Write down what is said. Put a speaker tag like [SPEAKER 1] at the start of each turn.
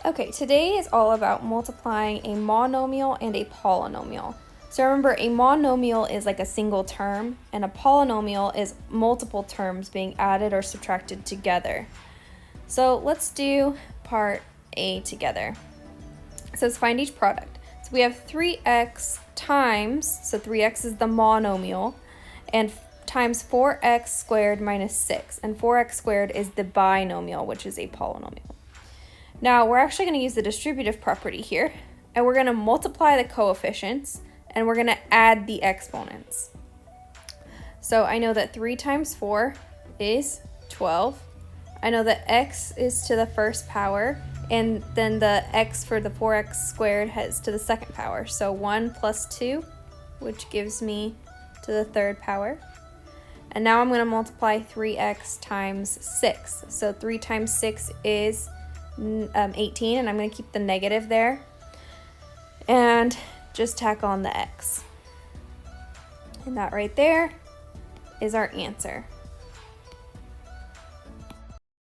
[SPEAKER 1] Okay, today is all about multiplying a monomial and a polynomial. So remember, a monomial is like a single term, and a polynomial is multiple terms being added or subtracted together. So let's do part A together. It says find each product. So we have 3x times, so 3x is the monomial, and times 4x squared minus 6. And 4x squared is the binomial, which is a polynomial. Now we're actually going to use the distributive property here, and we're going to multiply the coefficients, and we're going to add the exponents. So I know that 3 times 4 is 12. I know that x is to the first power, and then the x for the 4x squared is to the second power. So 1 plus 2, which gives me to the third power. And now I'm going to multiply 3x times 6. So 3 times 6 is 18, and I'm going to keep the negative there and just tack on the x. And that right there is our answer.